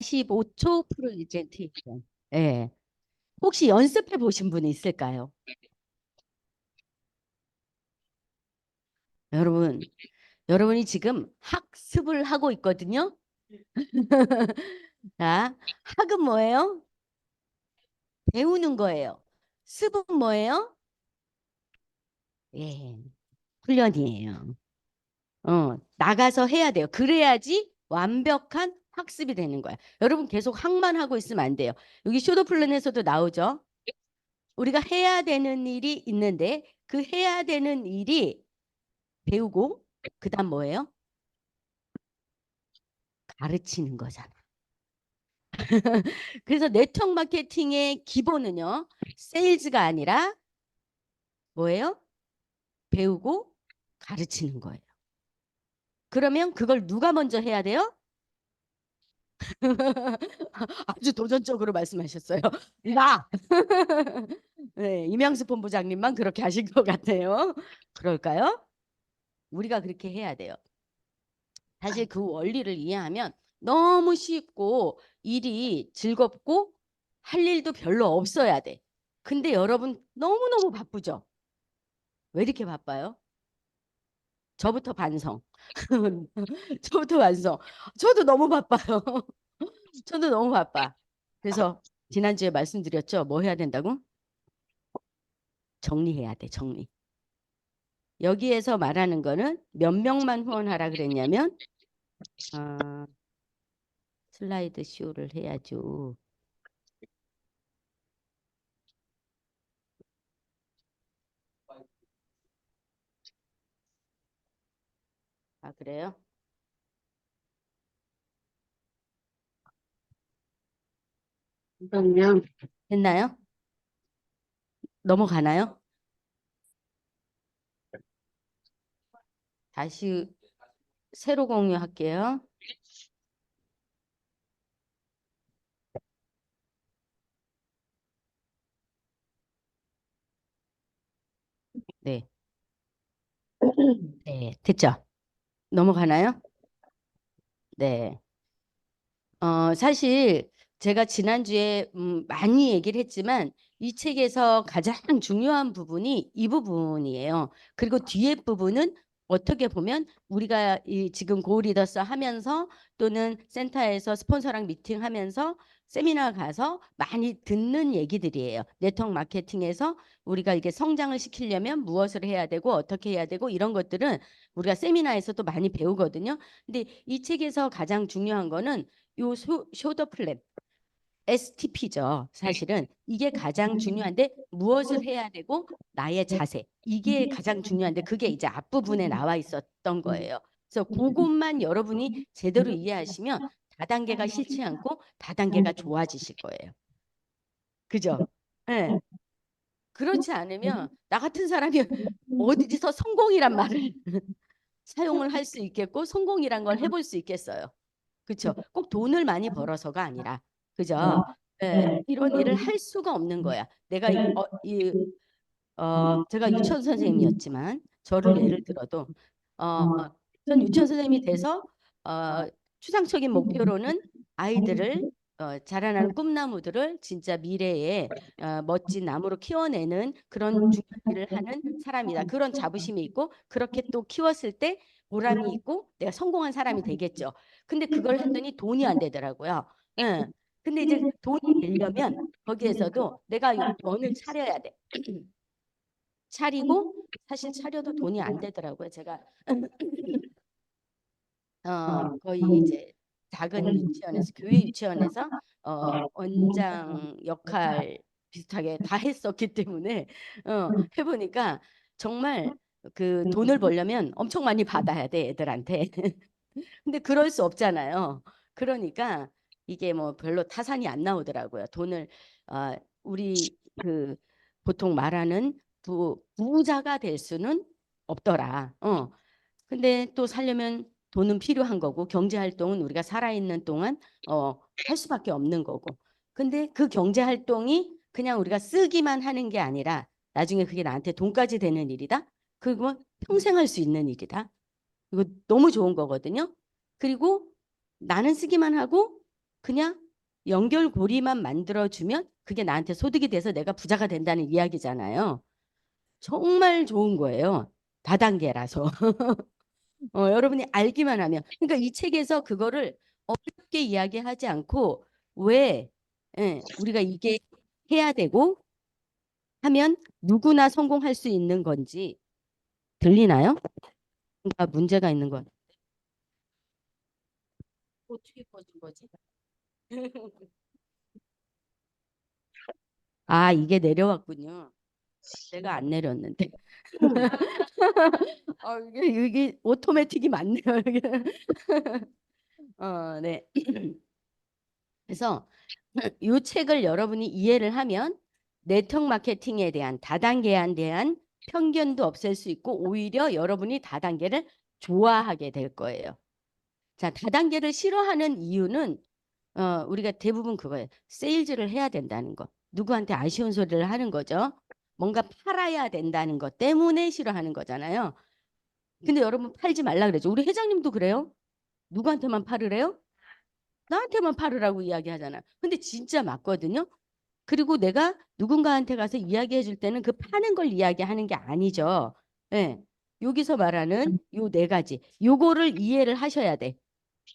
15초 프레젠테이션. 예. 혹시 연습해 보신 분이 있을까요? 여러분, 여러분이 지금 학습을 하고 있거든요. 자, 학은 뭐예요? 배우는 거예요. 습은 뭐예요? 예, 훈련이에요. 나가서 해야 돼요. 그래야지 완벽한 학습이 되는 거야. 여러분 계속 학만 하고 있으면 안 돼요. 여기 쇼도 플랜에서도 나오죠. 우리가 해야 되는 일이 있는데 그 해야 되는 일이 배우고 그다음 뭐예요? 가르치는 거잖아. 그래서 네트워크 마케팅의 기본은요. 세일즈가 아니라 뭐예요? 배우고 가르치는 거예요. 그러면 그걸 누가 먼저 해야 돼요? 아주 도전적으로 말씀하셨어요. 나. 네, 이명수 본부장님만 그렇게 하신 것 같아요. 그럴까요? 우리가 그렇게 해야 돼요. 사실 그 원리를 이해하면 너무 쉽고 일이 즐겁고 할 일도 별로 없어야 돼. 근데 여러분 너무너무 바쁘죠? 왜 이렇게 바빠요? 저부터 반성. 저부터 반성. 저도 너무 바빠요. 저도 너무 바빠. 그래서 지난주에 말씀드렸죠. 뭐 해야 된다고? 정리해야 돼, 정리. 여기에서 말하는 거는 몇 명만 후원하라 그랬냐면 아, 슬라이드 쇼를 해야죠. 아, 그래요? 그러면 됐나요? 넘어가나요? 다시 새로 공유할게요. 네. 네, 됐죠? 넘어가나요? 네. 사실 제가 지난주에 많이 얘기를 했지만 이 책에서 가장 중요한 부분이 이 부분이에요. 그리고 뒤에 부분은 어떻게 보면 우리가 지금 고리더스 하면서 또는 센터에서 스폰서랑 미팅하면서 세미나 가서 많이 듣는 얘기들이에요. 네트워크 마케팅에서 우리가 이게 성장을 시키려면 무엇을 해야 되고 어떻게 해야 되고 이런 것들은 우리가 세미나에서도 많이 배우거든요. 근데 이 책에서 가장 중요한 거는 요 쇼더 플랜 STP죠. 사실은 이게 가장 중요한데 무엇을 해야 되고 나의 자세 이게 가장 중요한데 그게 이제 앞부분에 나와 있었던 거예요. 그래서 그것만 여러분이 제대로 이해하시면 다단계가 싫지 않고 다단계가 좋아지실 거예요. 그죠? 네. 그렇지 않으면 나 같은 사람이 어디서 성공이란 말을 사용을 할 수 있겠고 성공이란 걸 해볼 수 있겠어요. 그렇죠. 꼭 돈을 많이 벌어서가 아니라, 그죠? 예, 이런 일을 할 수가 없는 거야. 내가 제가 유치원 선생님이었지만 저를 예를 들어도 어, 전 유치원 선생님이 돼서 어, 추상적인 목표로는 아이들을 자라나는 꿈나무들을 진짜 미래에 멋진 나무로 키워내는 그런 중요한 일을 하는 사람이다. 그런 자부심이 있고 그렇게 또 키웠을 때 보람이 있고 내가 성공한 사람이 되겠죠. 근데 그걸 했더니 돈이 안 되더라고요. 예. 근데 이제 돈이 되려면 거기에서도 내가 원을 차려야 돼. 차리고 사실 차려도 돈이 안 되더라고요. 제가 거의 이제 작은 유치원에서 교회 유치원에서 원장 역할 비슷하게 다 했었기 때문에 해보니까 정말 그 돈을 벌려면 엄청 많이 받아야 돼 애들한테. 근데 그럴 수 없잖아요. 그러니까 이게 뭐 별로 타산이 안 나오더라고요. 돈을 우리 그 보통 말하는 부자가 될 수는 없더라. 근데 또 살려면 돈은 필요한 거고 경제 활동은 우리가 살아있는 동안 할 수밖에 없는 거고. 근데 그 경제 활동이 그냥 우리가 쓰기만 하는 게 아니라 나중에 그게 나한테 돈까지 되는 일이다. 그건 평생 할 수 있는 일이다. 이거 너무 좋은 거거든요. 그리고 나는 쓰기만 하고 그냥 연결고리만 만들어주면 그게 나한테 소득이 돼서 내가 부자가 된다는 이야기잖아요. 정말 좋은 거예요. 다단계라서. 여러분이 알기만 하면. 그러니까 이 책에서 그거를 어렵게 이야기하지 않고 왜 우리가 이게 해야 되고 하면 누구나 성공할 수 있는 건지 들리나요? 뭔가 문제가 있는 건 어떻게 꺼진 거지? 아, 이게 내려왔군요. 내가 안 내렸는데. 이게 오토매틱이 맞네요. 이게. 네. 그래서 이 책을 여러분이 이해를 하면 네트워크 마케팅에 대한 다단계에 대한 편견도 없앨 수 있고 오히려 여러분이 다단계를 좋아하게 될 거예요. 자, 다단계를 싫어하는 이유는 우리가 대부분 그거예요. 세일즈를 해야 된다는 거. 누구한테 아쉬운 소리를 하는 거죠. 뭔가 팔아야 된다는 것 때문에 싫어하는 거잖아요. 근데 여러분 팔지 말라 그러죠. 우리 회장님도 그래요. 누구한테만 팔으래요? 나한테만 팔으라고 이야기하잖아. 근데 진짜 맞거든요. 그리고 내가 누군가한테 가서 이야기해 줄 때는 그 파는 걸 이야기하는 게 아니죠. 예. 여기서 말하는 요 네 가지. 요거를 이해를 하셔야 돼.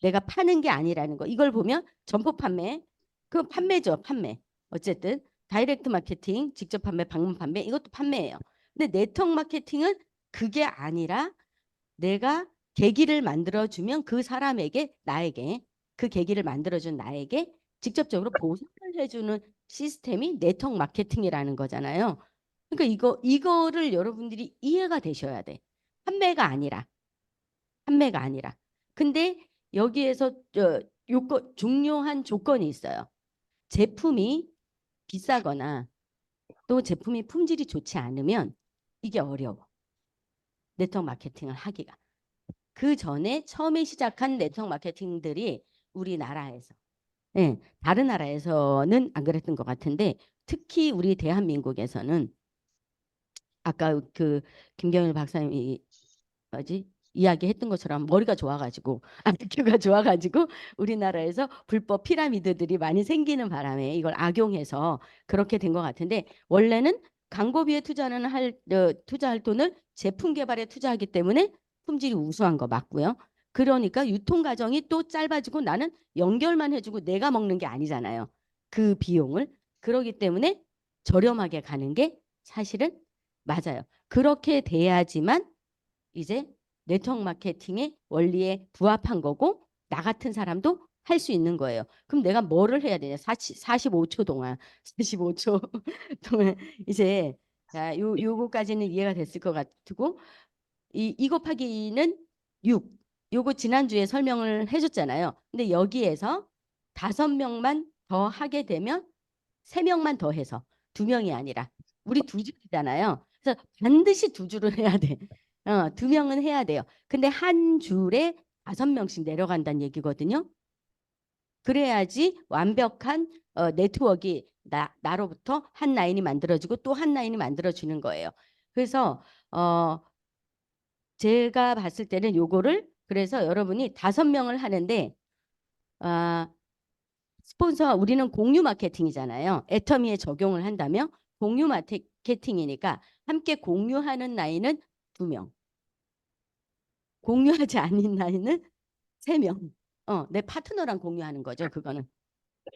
내가 파는 게 아니라는 거. 이걸 보면 점포 판매. 그 판매죠. 판매. 어쨌든 다이렉트 마케팅, 직접 판매, 방문 판매 이것도 판매예요. 근데 네트워크 마케팅은 그게 아니라 내가 계기를 만들어주면 그 사람에게 나에게 그 계기를 만들어준 나에게 직접적으로 보상을 해주는 시스템이 네트워크 마케팅이라는 거잖아요. 그러니까 이거를 여러분들이 이해가 되셔야 돼. 판매가 아니라 판매가 아니라. 근데 여기에서 중요한 조건이 있어요. 제품이 비싸거나 또 제품이 품질이 좋지 않으면 이게 어려워. 네트워크 마케팅을 하기가. 그 전에 처음에 시작한 네트워크 마케팅들이 우리나라에서, 다른 나라에서는 안 그랬던 것 같은데 특히 우리 대한민국에서는 아까 그 김경일 박사님이 뭐지 이야기했던 것처럼 머리가 좋아가지고 IQ가 좋아가지고 우리나라에서 불법 피라미드들이 많이 생기는 바람에 이걸 악용해서 그렇게 된 것 같은데 원래는 광고비에 투자할 돈을 제품 개발에 투자하기 때문에 품질이 우수한 거 맞고요. 그러니까 유통 과정이 또 짧아지고 나는 연결만 해주고 내가 먹는 게 아니잖아요. 그 비용을. 그러기 때문에 저렴하게 가는 게 사실은 맞아요. 그렇게 돼야지만 이제 네트워크 마케팅의 원리에 부합한 거고 나 같은 사람도 할 수 있는 거예요. 그럼 내가 뭐를 해야 되냐? 45초 동안 45초 동안 이제 자, 요거까지는 이해가 됐을 것 같고 이 곱하기는 6. 요거 지난주에 설명을 해줬잖아요. 근데 여기에서 5명만 더 하게 되면 3명만 더 해서 2명이 아니라 우리 2줄이잖아요. 그래서 반드시 2줄을 해야 돼. 2명은 해야 돼요. 근데 한 줄에 5명씩 내려간다는 얘기거든요. 그래야지 완벽한 네트워크가 나로부터 한 라인이 만들어지고 또 한 라인이 만들어지는 거예요. 그래서 제가 봤을 때는 요거를 그래서 여러분이 5명을 하는데 아, 스폰서 우리는 공유 마케팅이잖아요. 애터미에 적용을 한다면 공유 마케팅이니까 함께 공유하는 나이는 2명. 공유하지 않는 나이는 3명. 내 파트너랑 공유하는 거죠. 그거는.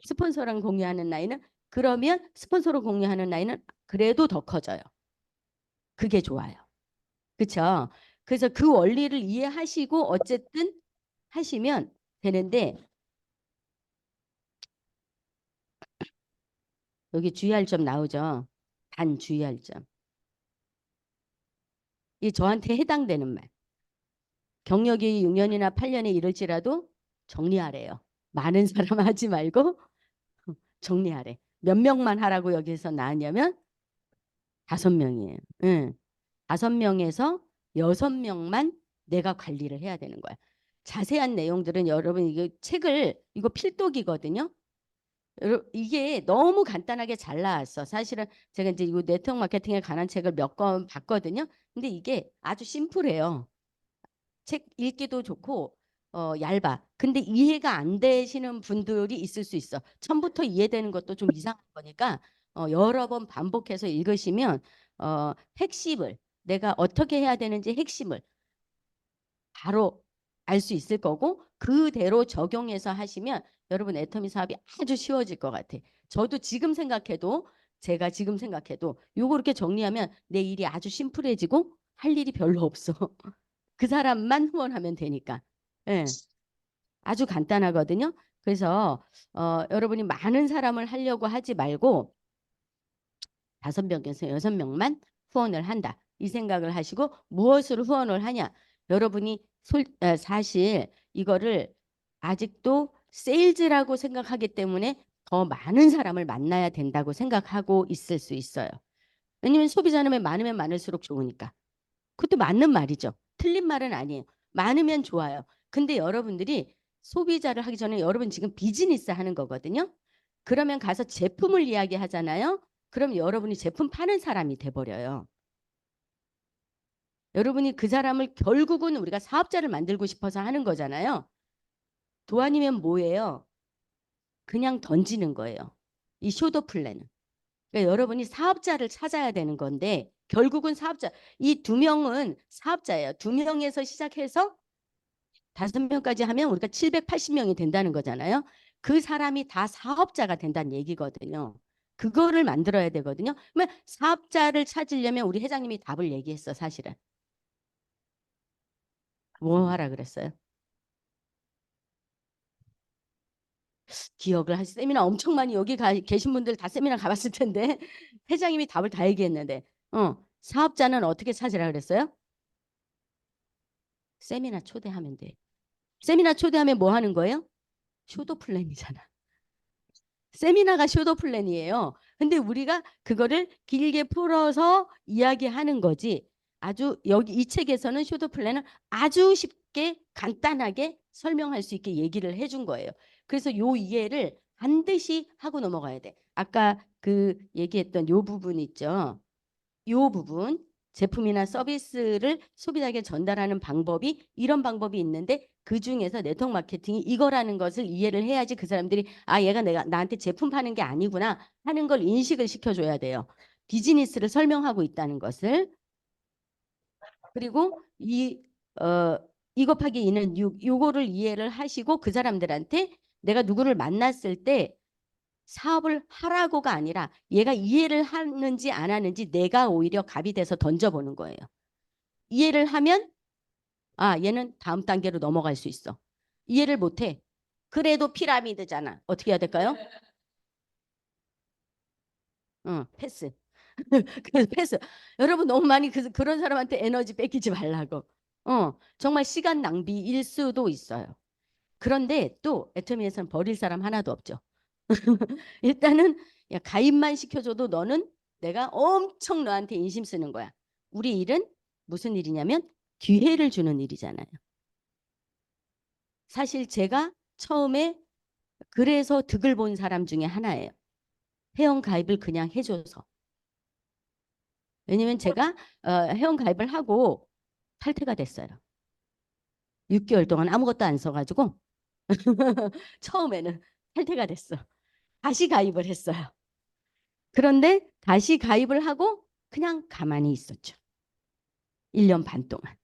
스폰서랑 공유하는 나이는 그러면 스폰서로 공유하는 나이는 그래도 더 커져요. 그게 좋아요. 그렇죠? 그래서 그 원리를 이해하시고 어쨌든 하시면 되는데 여기 주의할 점 나오죠. 단 주의할 점. 이 저한테 해당되는 말. 경력이 6년이나 8년에 이를지라도 정리하래요. 많은 사람 하지 말고 정리하래. 몇 명만 하라고 여기서 나왔냐면 5명이에요. 응. 5명에서 6명만 내가 관리를 해야 되는 거야. 자세한 내용들은 여러분 이거 책을 이거 필독이거든요. 이게 너무 간단하게 잘 나왔어. 사실은 제가 이제 이 네트워크 마케팅에 관한 책을 몇 권 봤거든요. 근데 이게 아주 심플해요. 책 읽기도 좋고 얇아. 근데 이해가 안 되시는 분들이 있을 수 있어. 처음부터 이해되는 것도 좀 이상한 거니까 여러 번 반복해서 읽으시면 핵심을 내가 어떻게 해야 되는지 핵심을 바로 알 수 있을 거고 그대로 적용해서 하시면 여러분 애터미 사업이 아주 쉬워질 것 같아. 저도 지금 생각해도 제가 지금 생각해도 요거 이렇게 정리하면 내 일이 아주 심플해지고 할 일이 별로 없어. 그 사람만 후원하면 되니까. 예. 아주 간단하거든요. 그래서 여러분이 많은 사람을 하려고 하지 말고 5명에서 6명만 후원을 한다. 이 생각을 하시고 무엇으로 후원을 하냐? 여러분이 사실 이거를 아직도 세일즈라고 생각하기 때문에 더 많은 사람을 만나야 된다고 생각하고 있을 수 있어요. 왜냐면 소비자는 많으면 많을수록 좋으니까. 그것도 맞는 말이죠. 틀린 말은 아니에요. 많으면 좋아요. 근데 여러분들이 소비자를 하기 전에 여러분 지금 비즈니스 하는 거거든요. 그러면 가서 제품을 이야기하잖아요. 그럼 여러분이 제품 파는 사람이 돼버려요. 여러분이 그 사람을 결국은 우리가 사업자를 만들고 싶어서 하는 거잖아요. 도안이면 뭐예요? 그냥 던지는 거예요. 이 쇼더 플랜은. 그러니까 여러분이 사업자를 찾아야 되는 건데 결국은 사업자. 이 2명은 사업자예요. 2명에서 시작해서 5명까지 하면 우리가 780명이 된다는 거잖아요. 그 사람이 다 사업자가 된다는 얘기거든요. 그거를 만들어야 되거든요. 그러면 사업자를 찾으려면 우리 회장님이 답을 얘기했어, 사실은. 뭐 하라 그랬어요? 기억을 하시 세미나 엄청 많이 여기 계신 분들 다 세미나 가봤을 텐데 회장님이 답을 다 얘기했는데 사업자는 어떻게 찾으라 그랬어요? 세미나 초대하면 돼. 세미나 초대하면 뭐 하는 거예요? 쇼도 플랜이잖아. 세미나가 쇼도 플랜이에요. 근데 우리가 그거를 길게 풀어서 이야기하는 거지. 아주 여기 이 책에서는 쇼도 플랜을 아주 쉽게 간단하게 설명할 수 있게 얘기를 해준 거예요. 그래서 요 이해를 반드시 하고 넘어가야 돼. 아까 그 얘기했던 요 부분 있죠. 요 부분 제품이나 서비스를 소비자에게 전달하는 방법이 이런 방법이 있는데 그중에서 네트워크 마케팅이 이거라는 것을 이해를 해야지 그 사람들이 아 얘가 내가 나한테 제품 파는 게 아니구나 하는 걸 인식을 시켜줘야 돼요. 비즈니스를 설명하고 있다는 것을. 그리고 이 곱하기 2는 6 요거를 이해를 하시고 그 사람들한테 내가 누구를 만났을 때 사업을 하라고가 아니라 얘가 이해를 하는지 안 하는지 내가 오히려 갑이 돼서 던져보는 거예요. 이해를 하면 아 얘는 다음 단계로 넘어갈 수 있어. 이해를 못해. 그래도 피라미드잖아. 어떻게 해야 될까요? 패스. 그래서 패스. 여러분 너무 많이 그런 사람한테 에너지 뺏기지 말라고. 정말 시간 낭비일 수도 있어요. 그런데 또 애터미에서는 버릴 사람 하나도 없죠. 일단은 야, 가입만 시켜줘도 너는 내가 엄청 너한테 인심 쓰는 거야. 우리 일은 무슨 일이냐면 기회를 주는 일이잖아요. 사실 제가 처음에 그래서 득을 본 사람 중에 하나예요. 회원 가입을 그냥 해줘서. 왜냐면 제가 회원 가입을 하고 탈퇴가 됐어요. 6개월 동안 아무것도 안 써가지고 처음에는 탈퇴가 됐어. 다시 가입을 했어요. 그런데 다시 가입을 하고 그냥 가만히 있었죠. 1년 반 동안.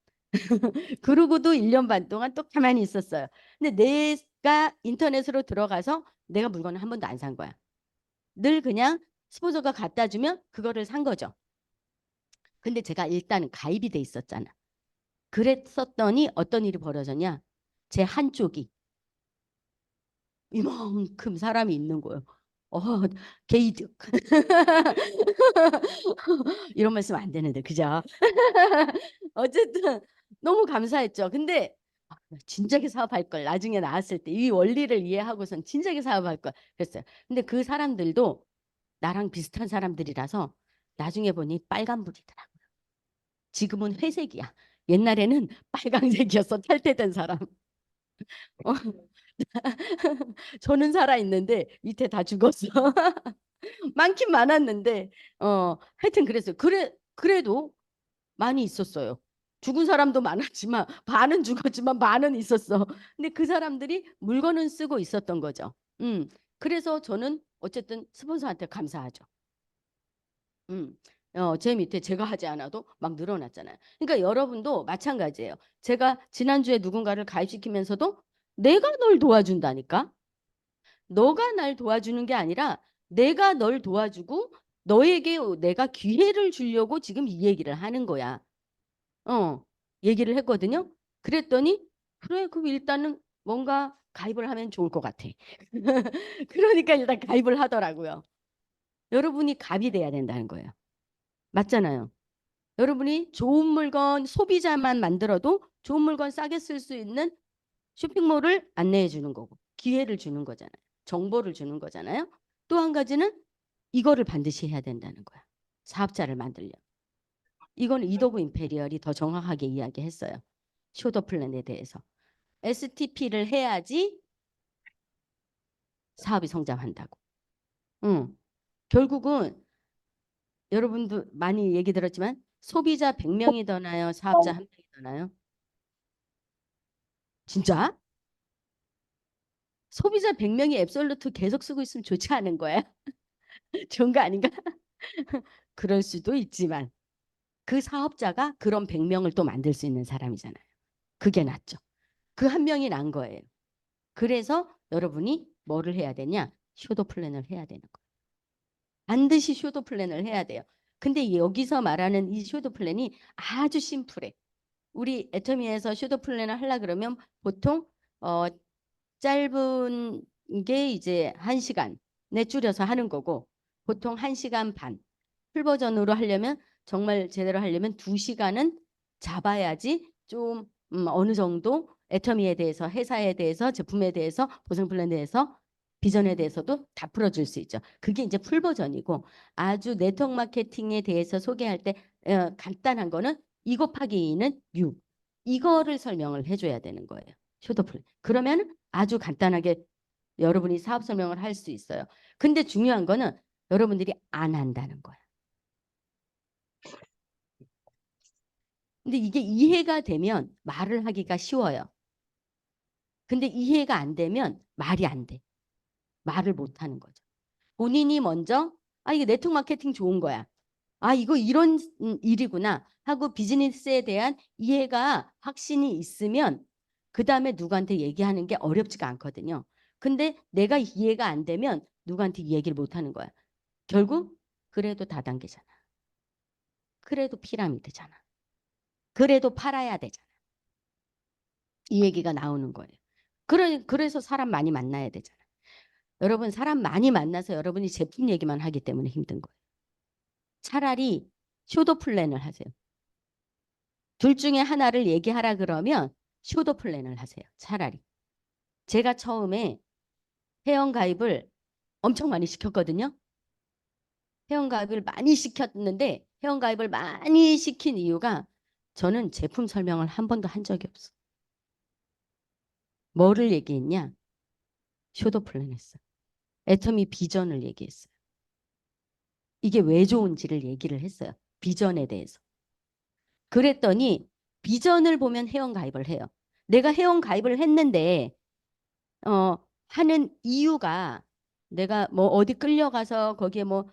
그러고도 1년 반 동안 또 가만히 있었어요. 근데 내가 인터넷으로 들어가서 내가 물건을 한 번도 안 산 거야. 늘 그냥 스폰서가 갖다 주면 그거를 산 거죠. 근데 제가 일단 가입이 돼 있었잖아. 그랬었더니 어떤 일이 벌어졌냐? 제 한쪽이 이만큼 사람이 있는 거예요. 어, 게이득. 이런 말씀 안 되는데, 그죠? 어쨌든 너무 감사했죠. 근데 진작에 사업할 걸 나중에 나왔을 때 이 원리를 이해하고선 진작에 사업할 걸 그랬어요. 근데 그 사람들도 나랑 비슷한 사람들이라서 나중에 보니 빨간불이더라고요. 지금은 회색이야. 옛날에는 빨강색이었어. 탈퇴된 사람. 어, 저는 살아있는데 밑에 다 죽었어. 많긴 많았는데 하여튼 그랬어요. 그래도 많이 있었어요. 죽은 사람도 많았지만 반은 죽었지만 반은 있었어. 근데 그 사람들이 물건은 쓰고 있었던 거죠. 그래서 저는 어쨌든 스폰서한테 감사하죠. 제 밑에 제가 하지 않아도 막 늘어났잖아요. 그러니까 여러분도 마찬가지예요. 제가 지난주에 누군가를 가입시키면서도 내가 널 도와준다니까. 너가 날 도와주는 게 아니라 내가 널 도와주고 너에게 내가 기회를 주려고 지금 이 얘기를 하는 거야. 얘기를 했거든요. 그랬더니 그래, 그럼 일단은 뭔가 가입을 하면 좋을 것 같아. 그러니까 일단 가입을 하더라고요. 여러분이 갑이 돼야 된다는 거예요. 맞잖아요. 여러분이 좋은 물건 소비자만 만들어도 좋은 물건 싸게 쓸 수 있는 쇼핑몰을 안내해 주는 거고 기회를 주는 거잖아요. 정보를 주는 거잖아요. 또 한 가지는 이거를 반드시 해야 된다는 거야. 사업자를 만들려. 이거는 이도구 임페리얼이 더 정확하게 이야기했어요. 쇼더 플랜에 대해서. STP를 해야지 사업이 성장한다고. 결국은 여러분도 많이 얘기 들었지만 소비자 100명이 더 나요? 사업자 1명이 더 나요? 진짜? 소비자 100명이 앱솔루트 계속 쓰고 있으면 좋지 않은 거야? 좋은 거 아닌가? 그럴 수도 있지만 그 사업자가 그런 100명을 또 만들 수 있는 사람이잖아요. 그게 낫죠. 그 한 명이 난 거예요. 그래서 여러분이 뭐를 해야 되냐? 쇼도 플랜을 해야 되는 거예요. 반드시 쇼도 플랜을 해야 돼요. 근데 여기서 말하는 이 쇼도 플랜이 아주 심플해. 우리 애터미에서 쇼도 플랜을 하려 그러면 보통 짧은 게 이제 1시간에 줄여서 하는 거고 보통 1시간 반. 풀 버전으로 하려면 정말 제대로 하려면 2시간은 잡아야지 좀 어느 정도 애터미에 대해서 회사에 대해서 제품에 대해서 보상 플랜에 대해서 비전에 대해서도 다 풀어줄 수 있죠. 그게 이제 풀 버전이고 아주 네트워크 마케팅에 대해서 소개할 때 간단한 거는 2 곱하기 2는 6. 이거를 설명을 해줘야 되는 거예요. 쇼도플. 그러면 아주 간단하게 여러분이 사업 설명을 할 수 있어요. 근데 중요한 거는 여러분들이 안 한다는 거야. 근데 이게 이해가 되면 말을 하기가 쉬워요. 근데 이해가 안 되면 말이 안 돼. 말을 못 하는 거죠. 본인이 먼저 이게 네트워크 마케팅 좋은 거야. 이거 이런 일이구나 하고 비즈니스에 대한 이해가 확신이 있으면 그 다음에 누구한테 얘기하는 게 어렵지가 않거든요. 근데 내가 이해가 안 되면 누구한테 얘기를 못 하는 거야. 결국 그래도 다단계잖아. 그래도 피라미드잖아. 그래도 팔아야 되잖아. 이 얘기가 나오는 거예요. 그래서 사람 많이 만나야 되잖아. 여러분 사람 많이 만나서 여러분이 제품 얘기만 하기 때문에 힘든 거예요. 차라리 쇼도 플랜을 하세요. 둘 중에 하나를 얘기하라 그러면 쇼도 플랜을 하세요. 차라리. 제가 처음에 회원가입을 엄청 많이 시켰거든요. 회원가입을 많이 시켰는데 회원가입을 많이 시킨 이유가 저는 제품 설명을 한 번도 한 적이 없어. 뭐를 얘기했냐? 쇼도 플랜 했어요. 애터미 비전을 얘기했어요. 이게 왜 좋은지를 얘기를 했어요. 비전에 대해서. 그랬더니 비전을 보면 회원가입을 해요. 내가 회원가입을 했는데 하는 이유가 내가 뭐 어디 끌려가서 거기에 뭐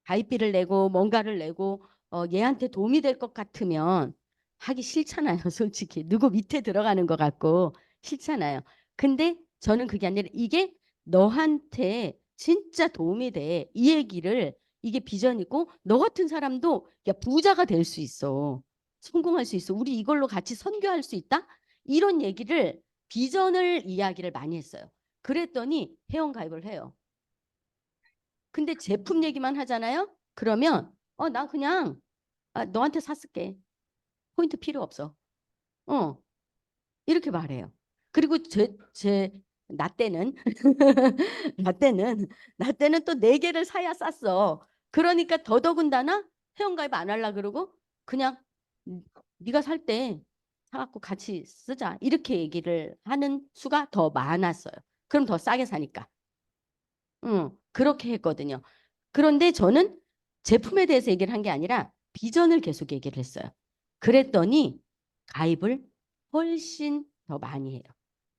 가입비를 내고 뭔가를 내고 얘한테 도움이 될 것 같으면 하기 싫잖아요. 솔직히 누구 밑에 들어가는 것 같고 싫잖아요. 근데 저는 그게 아니라 이게 너한테 진짜 도움이 돼. 이 얘기를 이게 비전이고 너 같은 사람도 야 부자가 될 수 있어. 성공할 수 있어. 우리 이걸로 같이 선교할 수 있다. 이런 얘기를 비전을 이야기를 많이 했어요. 그랬더니 회원가입을 해요. 근데 제품 얘기만 하잖아요. 그러면 나 그냥 너한테 샀을게. 포인트 필요 없어. 이렇게 말해요. 그리고 나 때는 나 때는 또 4개를 사야 쌌어. 그러니까 더더군다나 회원가입 안 하려 그러고 그냥 네가 살 때 사갖고 같이 쓰자. 이렇게 얘기를 하는 수가 더 많았어요. 그럼 더 싸게 사니까. 그렇게 했거든요. 그런데 저는 제품에 대해서 얘기를 한 게 아니라 비전을 계속 얘기를 했어요. 그랬더니 가입을 훨씬 더 많이 해요.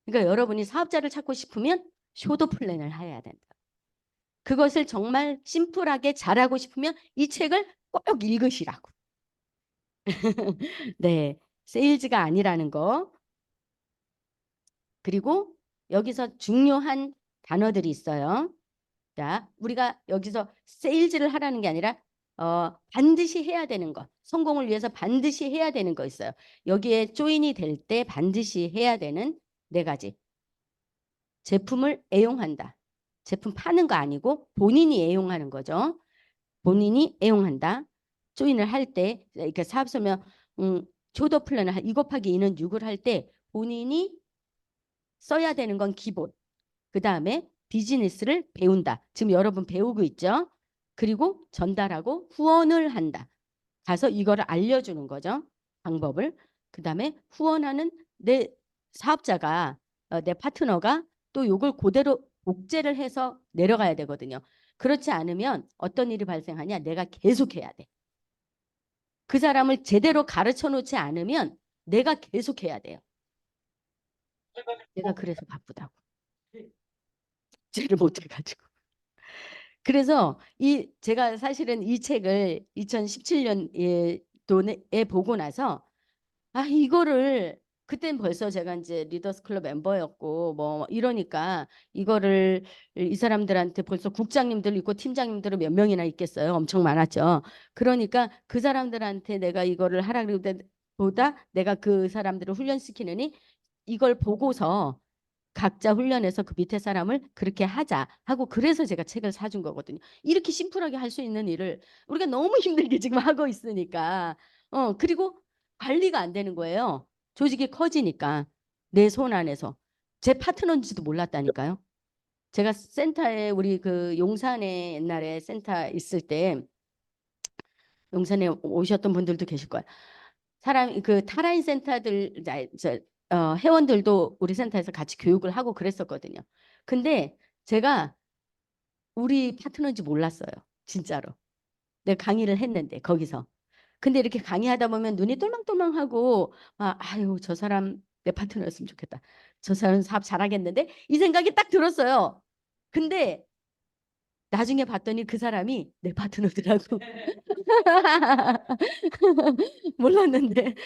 그러니까 여러분이 사업자를 찾고 싶으면 쇼도 플랜을 해야 된다. 그것을 정말 심플하게 잘하고 싶으면 이 책을 꼭 읽으시라고. 네, 세일즈가 아니라는 거. 그리고 여기서 중요한 단어들이 있어요. 자, 우리가 여기서 세일즈를 하라는 게 아니라 반드시 해야 되는 것, 성공을 위해서 반드시 해야 되는 거 있어요. 여기에 조인이 될 때 반드시 해야 되는 4가지. 제품을 애용한다. 제품 파는 거 아니고 본인이 애용하는 거죠. 본인이 애용한다. 조인을 할 때, 그러니까 사업 설명, 조더 플랜을 2 곱하기 2는 6을 할 때 본인이 써야 되는 건 기본. 그 다음에 비즈니스를 배운다. 지금 여러분 배우고 있죠? 그리고 전달하고 후원을 한다. 가서 이거를 알려주는 거죠. 방법을. 그 다음에 후원하는 내 사업자가, 내 파트너가 또 이걸 그대로 복제를 해서 내려가야 되거든요. 그렇지 않으면 어떤 일이 발생하냐? 내가 계속 해야 돼. 그 사람을 제대로 가르쳐 놓지 않으면 내가 계속 해야 돼요. 내가 그래서 바쁘다고. 제를 못 해가지고. 그래서 제가 사실은 이 책을 2017년에 보고 나서 이거를 그땐 벌써 제가 이제 리더스 클럽 멤버였고 뭐 이러니까 이거를 이 사람들한테 벌써 국장님들 있고 팀장님들은 몇 명이나 있겠어요. 엄청 많았죠. 그러니까 그 사람들한테 내가 이거를 하라 그럴 때보다 내가 그 사람들을 훈련시키느니 이걸 보고서 각자 훈련해서 그 밑에 사람을 그렇게 하자 하고 그래서 제가 책을 사준 거거든요. 이렇게 심플하게 할 수 있는 일을 우리가 너무 힘들게 지금 하고 있으니까 그리고 관리가 안 되는 거예요. 조직이 커지니까 내 손 안에서 제 파트너인지도 몰랐다니까요. 제가 센터에 우리 그 용산에 옛날에 센터 있을 때 용산에 오셨던 분들도 계실 거예요. 사람 그 타라인 센터들 회원들도 우리 센터에서 같이 교육을 하고 그랬었거든요. 근데 제가 우리 파트너인지 몰랐어요. 진짜로. 내가 강의를 했는데 거기서. 근데 이렇게 강의하다 보면 눈이 똘망똘망하고 아유 저 사람 내 파트너였으면 좋겠다. 저 사람 사업 잘하겠는데 이 생각이 딱 들었어요. 근데 나중에 봤더니 그 사람이 내 파트너더라고. 몰랐는데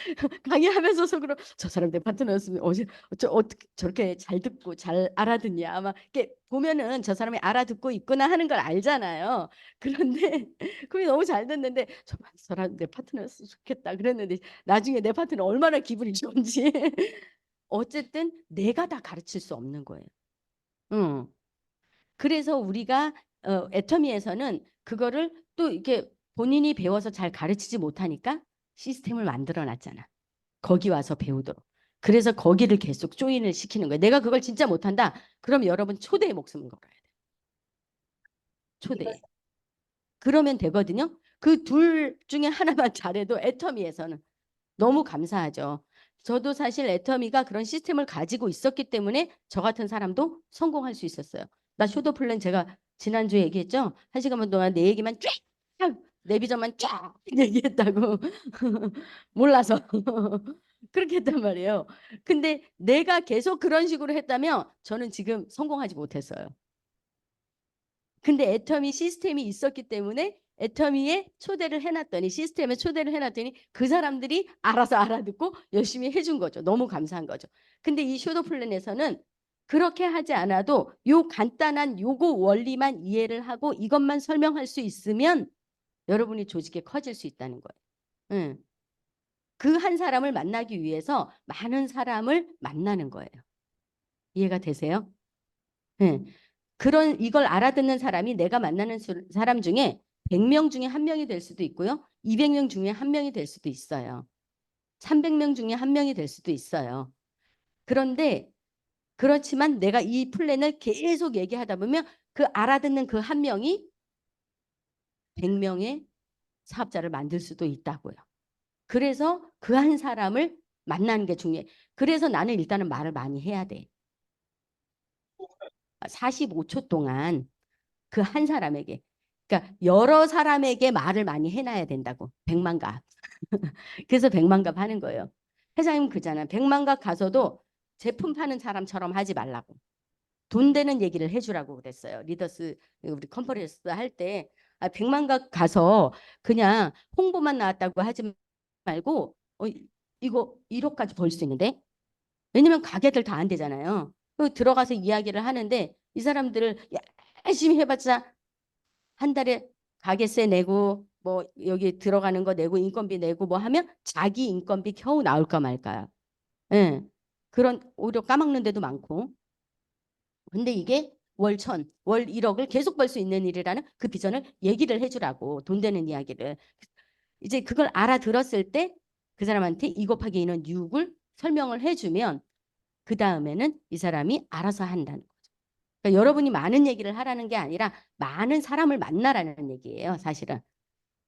강의하면서 속으로 저 사람 내 파트너였으면 어떻게 저렇게 잘 듣고 잘 알아듣냐. 아마 이렇게 보면은 저 사람이 알아듣고 있구나 하는 걸 알잖아요. 그런데 그게 너무 잘 듣는데 저 사람 내 파트너였으면 좋겠다. 그랬는데 나중에 내 파트너 얼마나 기분이 좋은지. 어쨌든 내가 다 가르칠 수 없는 거예요. 응. 그래서 우리가 애터미에서는 그거를 또 이렇게 본인이 배워서 잘 가르치지 못하니까 시스템을 만들어 놨잖아. 거기 와서 배우도록. 그래서 거기를 계속 조인을 시키는 거야. 내가 그걸 진짜 못한다. 그럼 여러분 초대의 목숨을 걸어야 돼. 초대. 그러면 되거든요. 그 둘 중에 하나만 잘해도 애터미에서는 너무 감사하죠. 저도 사실 애터미가 그런 시스템을 가지고 있었기 때문에 저 같은 사람도 성공할 수 있었어요. 나 쇼더 플랜 제가 지난주에 얘기했죠. 1시간 반 동안 내 얘기만 쫙, 내 비전만 쫙 얘기했다고. 몰라서. 그렇게 했단 말이에요. 근데 내가 계속 그런 식으로 했다면 저는 지금 성공하지 못했어요. 근데 애터미 시스템이 있었기 때문에 애터미에 초대를 해놨더니 시스템에 초대를 해놨더니 그 사람들이 알아서 알아듣고 열심히 해준 거죠. 너무 감사한 거죠. 근데 이 쇼더 플랜에서는 그렇게 하지 않아도 요 간단한 요거 원리만 이해를 하고 이것만 설명할 수 있으면 여러분이 조직이 커질 수 있다는 거예요. 응. 그 한 사람을 만나기 위해서 많은 사람을 만나는 거예요. 이해가 되세요? 응. 그런 이걸 알아듣는 사람이 내가 만나는 사람 중에 100명 중에 1명이 될 수도 있고요. 200명 중에 1명이 될 수도 있어요. 300명 중에 1명이 될 수도 있어요. 그런데 그렇지만 내가 이 플랜을 계속 얘기하다 보면 그 알아듣는 그 1명이 100명의 사업자를 만들 수도 있다고요. 그래서 그 한 사람을 만나는 게 중요해. 그래서 나는 일단은 말을 많이 해야 돼. 45초 동안 그 한 사람에게 그러니까 여러 사람에게 말을 많이 해놔야 된다고. 백만갑. 그래서 백만갑 하는 거예요. 회장님 그잖아요. 백만갑 가서도 제품 파는 사람처럼 하지 말라고. 돈 되는 얘기를 해주라고 그랬어요. 리더스 우리 컨퍼런스 할 때 백만갑 가서 그냥 홍보만 나왔다고 하지 말고 이거 1억까지 벌 수 있는데 왜냐면 가게들 다 안 되잖아요. 들어가서 이야기를 하는데 이 사람들을 열심히 해봤자 한 달에 가게세 내고 뭐 여기 들어가는 거 내고 인건비 내고 뭐 하면 자기 인건비 겨우 나올까 말까요. 예. 그런 오히려 까먹는 데도 많고. 근데 이게 월 1,000, 월 1억을 계속 벌 수 있는 일이라는 그 비전을 얘기를 해주라고. 돈 되는 이야기를. 이제 그걸 알아들었을 때 그 사람한테 2 곱하기 2는 6을 설명을 해주면 그 다음에는 이 사람이 알아서 한다는 거죠. 그러니까 여러분이 많은 얘기를 하라는 게 아니라 많은 사람을 만나라는 얘기예요. 사실은.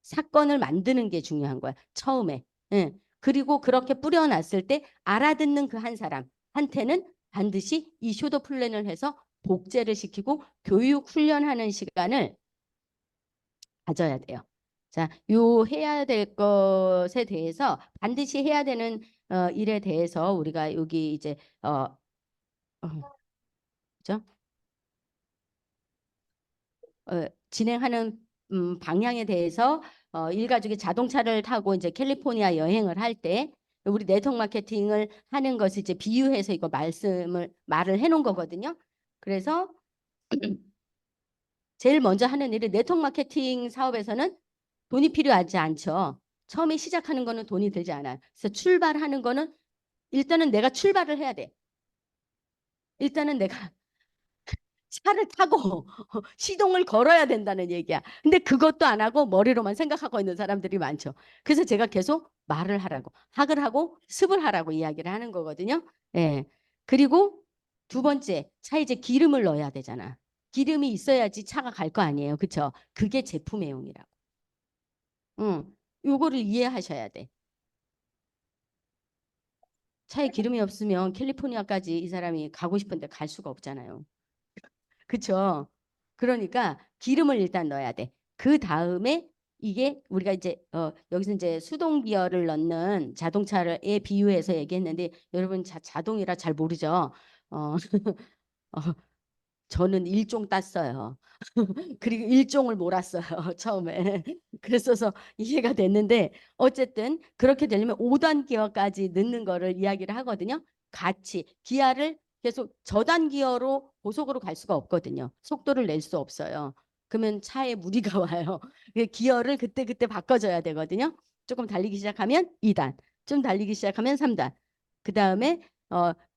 사건을 만드는 게 중요한 거야. 처음에. 예. 그리고 그렇게 뿌려놨을 때 알아듣는 그 한 사람한테는 반드시 이 쇼도 플랜을 해서 복제를 시키고 교육 훈련하는 시간을 가져야 돼요. 자, 요 해야 될 것에 대해서 반드시 해야 되는 일에 대해서 우리가 여기 이제 그죠? 진행하는 방향에 대해서 일가족이 자동차를 타고 이제 캘리포니아 여행을 할 때 우리 네트워크 마케팅을 하는 것을 이제 비유해서 이거 말을 해놓은 거거든요. 그래서 제일 먼저 하는 일은 네트워크 마케팅 사업에서는 돈이 필요하지 않죠. 처음에 시작하는 거는 돈이 들지 않아요. 그래서 출발하는 거는 일단은 내가 출발을 해야 돼. 일단은 내가 차를 타고 시동을 걸어야 된다는 얘기야. 근데 그것도 안 하고 머리로만 생각하고 있는 사람들이 많죠. 그래서 제가 계속 말을 하라고, 학을 하고 습을 하라고 이야기를 하는 거거든요. 예. 그리고 두 번째, 차에 이제 기름을 넣어야 되잖아. 기름이 있어야지 차가 갈 거 아니에요. 그렇죠? 그게 제품 애용이라고. 응. 요거를 이해하셔야 돼. 차에 기름이 없으면 캘리포니아까지 이 사람이 가고 싶은데 갈 수가 없잖아요. 그쵸? 그러니까 기름을 일단 넣어야 돼. 그 다음에 이게 우리가 이제 여기서 이제 수동 기어를 넣는 자동차를 비유해서 얘기했는데 여러분 자동이라 잘 모르죠? 어, 어, 저는 일종 땄어요. 그리고 일종을 몰았어요. 처음에. 그랬어서 이해가 됐는데 어쨌든 그렇게 되려면 5단 기어까지 넣는 거를 이야기를 하거든요. 같이 기아를 계속 저단 기어로 고속으로 갈 수가 없거든요. 속도를 낼 수 없어요. 그러면 차에 무리가 와요. 기어를 그때그때 바꿔줘야 되거든요. 조금 달리기 시작하면 2단, 좀 달리기 시작하면 3단. 그 다음에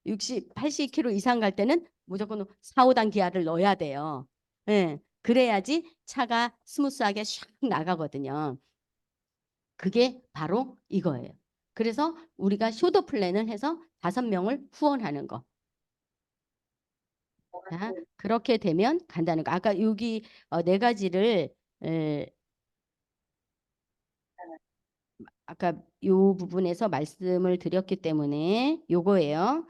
60, 80km 이상 갈 때는 무조건 4, 5단 기아를 넣어야 돼요. 예, 그래야지 차가 스무스하게 샥 나가거든요. 그게 바로 이거예요. 그래서 우리가 쇼도 플랜을 해서 5명을 후원하는 거. 자, 그렇게 되면 간다는 거. 아까 여기 4가지를 아까 요 부분에서 말씀을 드렸기 때문에 요거예요.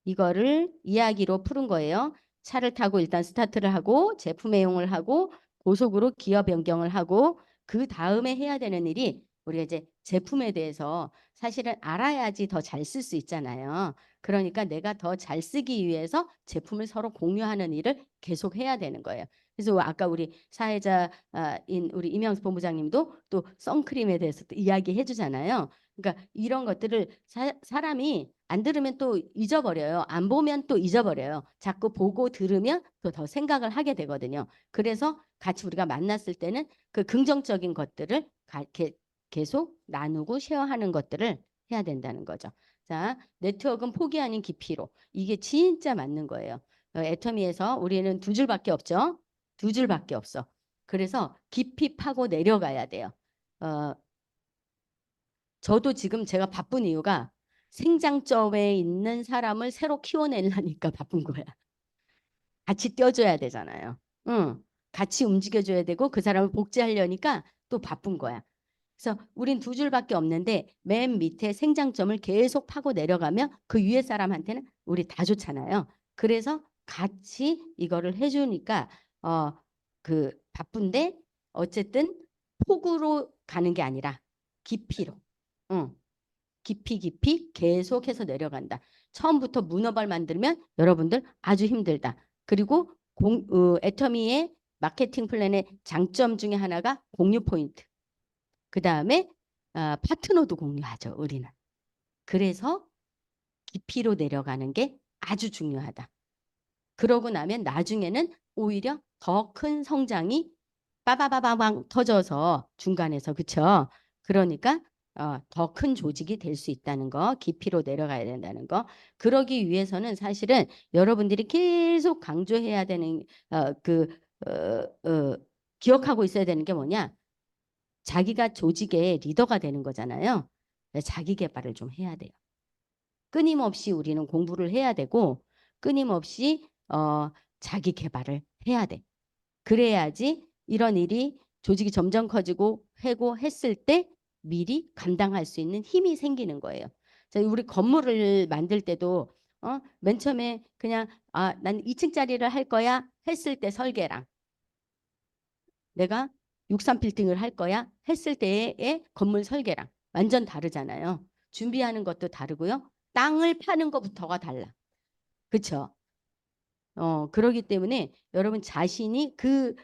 이거를 이야기로 푸는 거예요. 차를 타고 일단 스타트를 하고 제품 애용을 하고 고속으로 기어 변경을 하고 그 다음에 해야 되는 일이 우리가 이제 제품에 대해서 사실은 알아야지 더 잘 쓸 수 있잖아요. 그러니까 내가 더 잘 쓰기 위해서 제품을 서로 공유하는 일을 계속 해야 되는 거예요. 그래서 아까 우리 사회자인 우리 임영수 본부장님도 또 선크림에 대해서 또 이야기해 주잖아요. 그러니까 이런 것들을 사람이 안 들으면 또 잊어버려요. 안 보면 또 잊어버려요. 자꾸 보고 들으면 또 더 생각을 하게 되거든요. 그래서 같이 우리가 만났을 때는 그 긍정적인 것들을 계속 나누고 쉐어하는 것들을 해야 된다는 거죠. 자, 네트워크는 포기 아닌 깊이로. 이게 진짜 맞는 거예요. 애터미에서 우리는 2줄밖에 없죠. 2줄밖에 없어. 그래서 깊이 파고 내려가야 돼요. 어, 저도 지금 제가 바쁜 이유가 생장점에 있는 사람을 새로 키워내려니까 바쁜 거야. 같이 뛰어줘야 되잖아요. 응. 같이 움직여줘야 되고 그 사람을 복제하려니까 또 바쁜 거야. 그래서 우린 2줄밖에 없는데 맨 밑에 생장점을 계속 파고 내려가면 그 위에 사람한테는 우리 다 좋잖아요. 그래서 같이 이거를 해주니까 그 바쁜데 어쨌든 폭으로 가는 게 아니라 깊이로. 깊이 계속해서 내려간다. 처음부터 문어발 만들면 여러분들 아주 힘들다. 그리고 애터미의 마케팅 플랜의 장점 중에 하나가 공유 포인트. 그 다음에 파트너도 공유하죠. 우리는. 그래서 깊이로 내려가는 게 아주 중요하다. 그러고 나면 나중에는 오히려 더 큰 성장이 빠바바바방 터져서 중간에서 그쵸? 그러니까 더 큰 조직이 될 수 있다는 거, 깊이로 내려가야 된다는 거. 그러기 위해서는 사실은 여러분들이 계속 강조해야 되는 기억하고 있어야 되는 게 뭐냐? 자기가 조직의 리더가 되는 거잖아요. 자기 개발을 좀 해야 돼요. 끊임없이 우리는 공부를 해야 되고 끊임없이 자기 개발을 해야 돼. 그래야지 이런 일이 조직이 점점 커지고 회고했을 때 미리 감당할 수 있는 힘이 생기는 거예요. 자, 우리 건물을 만들 때도 맨 처음에 그냥 난 2층짜리를 할 거야 했을 때 설계랑 내가 63빌딩을 할 거야 했을 때의 건물 설계랑 완전 다르잖아요. 준비하는 것도 다르고요. 땅을 파는 것부터가 달라. 그렇죠? 그러기 때문에 여러분 자신이 그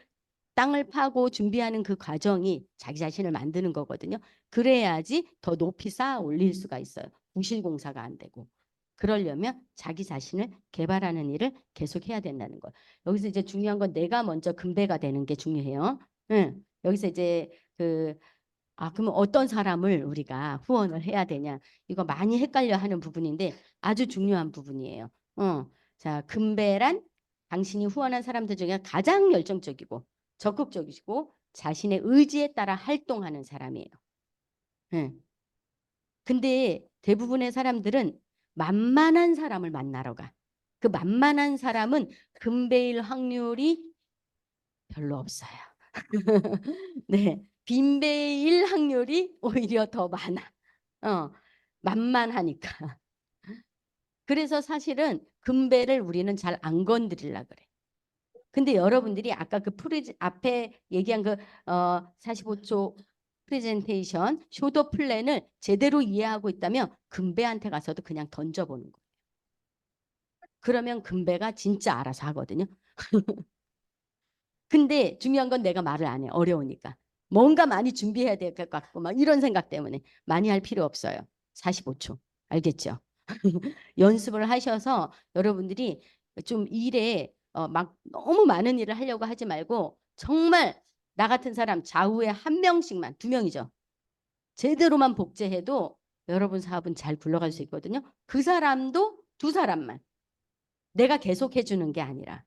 땅을 파고 준비하는 그 과정이 자기 자신을 만드는 거거든요. 그래야지 더 높이 쌓아 올릴 수가 있어요. 부실공사가 안 되고. 그러려면 자기 자신을 개발하는 일을 계속 해야 된다는 거예요. 여기서 이제 중요한 건 내가 먼저 금배가 되는 게 중요해요. 응. 여기서 이제 그러면 어떤 사람을 우리가 후원을 해야 되냐. 이거 많이 헷갈려 하는 부분인데 아주 중요한 부분이에요. 자, 금배란 당신이 후원한 사람들 중에 가장 열정적이고 적극적이시고 자신의 의지에 따라 활동하는 사람이에요. 근데 대부분의 사람들은 만만한 사람을 만나러 가. 그 만만한 사람은 금배일 확률이 별로 없어요. 네, 빈배일 확률이 오히려 더 많아. 만만하니까. 그래서 사실은 금배를 우리는 잘 안 건드리려 그래. 근데 여러분들이 아까 앞에 얘기한 45초 프레젠테이션 쇼더 플랜을 제대로 이해하고 있다면 금배한테 가서도 그냥 던져보는 거예요. 그러면 금배가 진짜 알아서 하거든요. 근데 중요한 건 내가 말을 안 해. 어려우니까. 뭔가 많이 준비해야 될 것 같고 막 이런 생각 때문에 많이 할 필요 없어요. 45초. 알겠죠? 연습을 하셔서 여러분들이 좀 일에 막 너무 많은 일을 하려고 하지 말고 정말 나 같은 사람 좌우에 한 명씩만, 두 명이죠. 제대로만 복제해도 여러분 사업은 잘 굴러갈 수 있거든요. 그 사람도 두 사람만. 내가 계속 해주는 게 아니라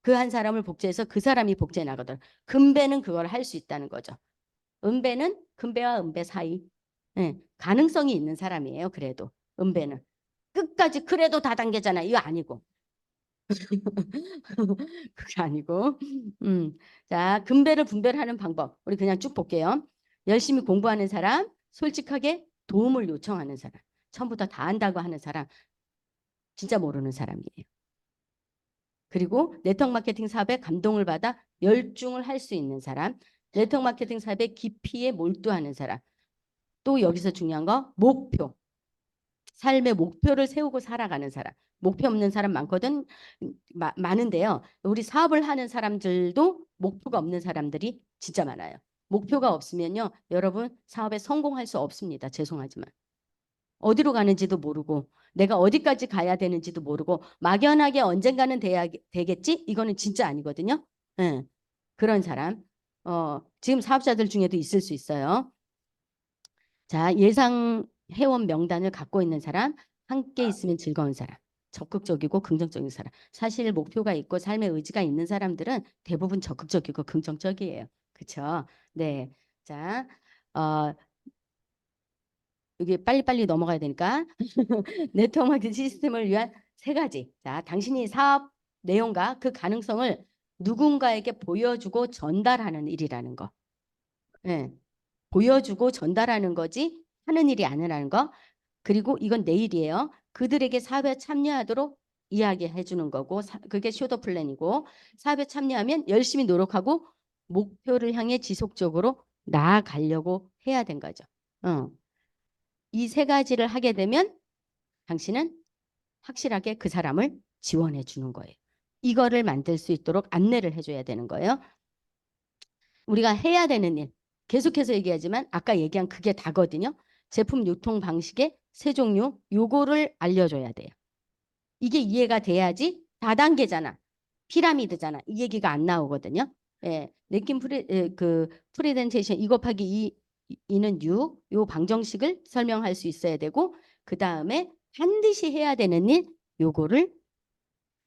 그 한 사람을 복제해서 그 사람이 복제해 나가더라고요. 금배는 그걸 할 수 있다는 거죠. 은배는 금배와 은배 사이. 네, 가능성이 있는 사람이에요. 그래도 은배는. 끝까지 그래도 다단계잖아. 이거 아니고. 그게 아니고. 자, 금배를 분별하는 방법. 우리 그냥 쭉 볼게요. 열심히 공부하는 사람, 솔직하게 도움을 요청하는 사람, 처음부터 다 안다고 하는 사람, 진짜 모르는 사람이에요. 그리고 네트워크 마케팅 사업에 감동을 받아 열중을 할 수 있는 사람, 네트워크 마케팅 사업의 깊이에 몰두하는 사람. 또 여기서 중요한 거 목표. 삶의 목표를 세우고 살아가는 사람. 목표 없는 사람 많거든. 많은데요. 우리 사업을 하는 사람들도 목표가 없는 사람들이 진짜 많아요. 목표가 없으면요. 여러분 사업에 성공할 수 없습니다. 죄송하지만. 어디로 가는지도 모르고 내가 어디까지 가야 되는지도 모르고 막연하게 언젠가는 되겠지? 이거는 진짜 아니거든요. 네. 그런 사람. 지금 사업자들 중에도 있을 수 있어요. 자, 예상 회원 명단을 갖고 있는 사람, 함께 있으면 즐거운 사람, 적극적이고 긍정적인 사람. 사실 목표가 있고 삶의 의지가 있는 사람들은 대부분 적극적이고 긍정적이에요. 그렇죠? 네. 자, 여기 빨리빨리 넘어가야 되니까 네트워크 마케팅 시스템을 위한 세 가지. 자, 당신이 사업 내용과 그 가능성을 누군가에게 보여주고 전달하는 일이라는 거. 네. 보여주고 전달하는 거지 하는 일이 아니라는 거. 그리고 이건 내일이에요. 그들에게 사업에 참여하도록 이야기해 주는 거고 그게 숏터 플랜이고 사업에 참여하면 열심히 노력하고 목표를 향해 지속적으로 나아가려고 해야 된 거죠. 이 세 가지를 하게 되면 당신은 확실하게 그 사람을 지원해 주는 거예요. 이거를 만들 수 있도록 안내를 해줘야 되는 거예요. 우리가 해야 되는 일 계속해서 얘기하지만 아까 얘기한 그게 다거든요. 제품 유통 방식의 세 종류 요거를 알려줘야 돼요. 이게 이해가 돼야지 다단계잖아. 피라미드잖아. 이 얘기가 안 나오거든요. 예, 냅킨 그 프레젠테이션 2 곱하기 2는 6, 요 방정식을 설명할 수 있어야 되고 그 다음에 반드시 해야 되는 일 요거를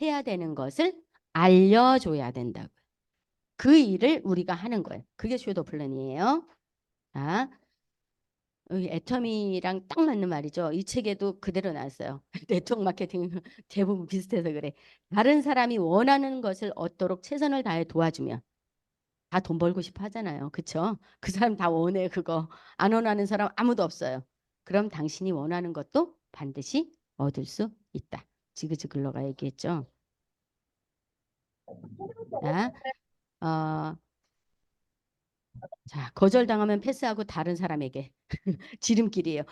해야 되는 것을 알려줘야 된다고요. 그 일을 우리가 하는 거예요. 그게 슈더 플랜이에요. 자, 여기 애터미랑 딱 맞는 말이죠. 이 책에도 그대로 나왔어요. 네트워크 마케팅 대부분 비슷해서 그래. 다른 사람이 원하는 것을 얻도록 최선을 다해 도와주면 다 돈 벌고 싶어 하잖아요. 그쵸? 그 사람 다 원해 그거. 안 원하는 사람 아무도 없어요. 그럼 당신이 원하는 것도 반드시 얻을 수 있다. 지그즈글러가 얘기했죠. 자, 자, 거절당하면 패스하고 다른 사람에게 지름길이에요.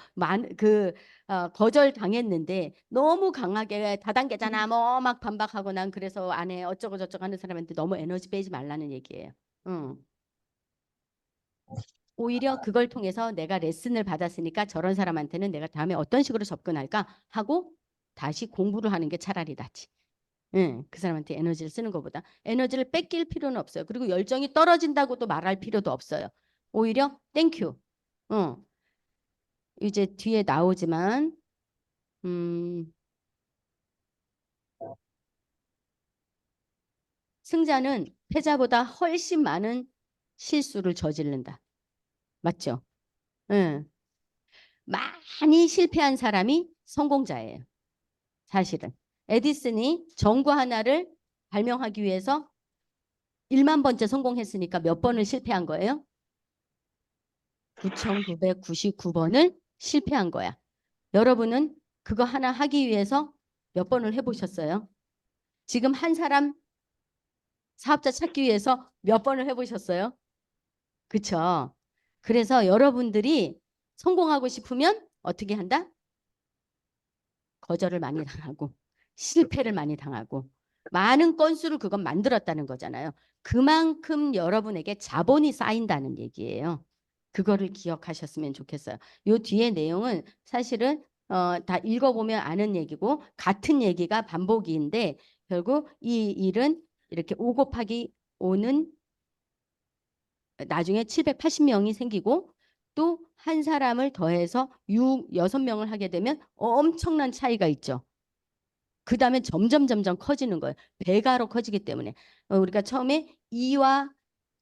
거절 당했는데 너무 강하게 다단계잖아. 뭐 막 반박하고 난 그래서 안 해. 어쩌고 저쩌고 하는 사람한테 너무 에너지 빼지 말라는 얘기예요. 응. 오히려 그걸 통해서 내가 레슨을 받았으니까 저런 사람한테는 내가 다음에 어떤 식으로 접근할까 하고 다시 공부를 하는 게 차라리 낫지. 응, 그 사람한테 에너지를 쓰는 것보다 에너지를 뺏길 필요는 없어요. 그리고 열정이 떨어진다고도 말할 필요도 없어요. 오히려 땡큐. 이제 뒤에 나오지만 승자는 패자보다 훨씬 많은 실수를 저지른다. 맞죠? 응. 많이 실패한 사람이 성공자예요. 사실은. 에디슨이 전구 하나를 발명하기 위해서 1만 번째 성공했으니까 몇 번을 실패한 거예요? 9,999번을 실패한 거야. 여러분은 그거 하나 하기 위해서 몇 번을 해보셨어요? 지금 한 사람 사업자 찾기 위해서 몇 번을 해보셨어요? 그쵸? 그래서 여러분들이 성공하고 싶으면 어떻게 한다? 거절을 많이 당하고 실패를 많이 당하고 많은 건수를 그건 만들었다는 거잖아요. 그만큼 여러분에게 자본이 쌓인다는 얘기예요. 그거를 기억하셨으면 좋겠어요. 요 뒤에 내용은 사실은 다 읽어보면 아는 얘기고 같은 얘기가 반복인데 결국 이 일은 이렇게 5 곱하기 5는 나중에 780명이 생기고 또 한 사람을 더해서 6명을 하게 되면 엄청난 차이가 있죠. 그 다음에 점점 커지는 거예요. 배가로 커지기 때문에 우리가 처음에 2와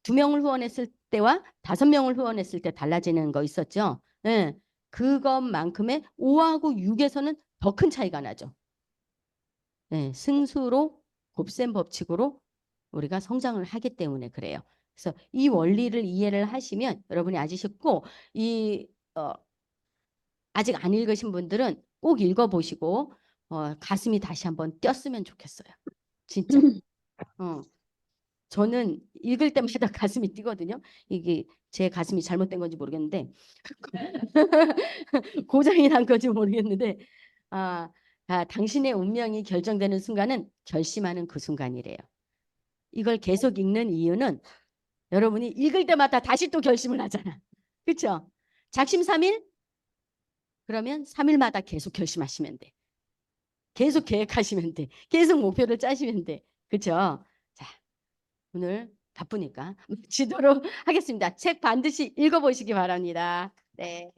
2명을 후원했을 때와 5명을 후원했을 때 달라지는 거 있었죠. 네. 그것만큼의 5하고 6에서는 더 큰 차이가 나죠. 네. 승수로 곱셈 법칙으로 우리가 성장을 하기 때문에 그래요. 그래서 이 원리를 이해를 하시면 여러분이 아주 쉽고 아직 안 읽으신 분들은 꼭 읽어보시고 가슴이 다시 한번 뛰었으면 좋겠어요. 진짜. 저는 읽을 때마다 가슴이 뛰거든요. 이게 제 가슴이 잘못된 건지 모르겠는데 고장이 난 건지 모르겠는데 당신의 운명이 결정되는 순간은 결심하는 그 순간이래요. 이걸 계속 읽는 이유는 여러분이 읽을 때마다 다시 또 결심을 하잖아. 그렇죠? 작심삼일? 그러면 3일마다 계속 결심하시면 돼. 계속 계획하시면 돼. 계속 목표를 짜시면 돼. 그렇죠? 자, 오늘 바쁘니까 마치도록 하겠습니다. 책 반드시 읽어보시기 바랍니다. 네.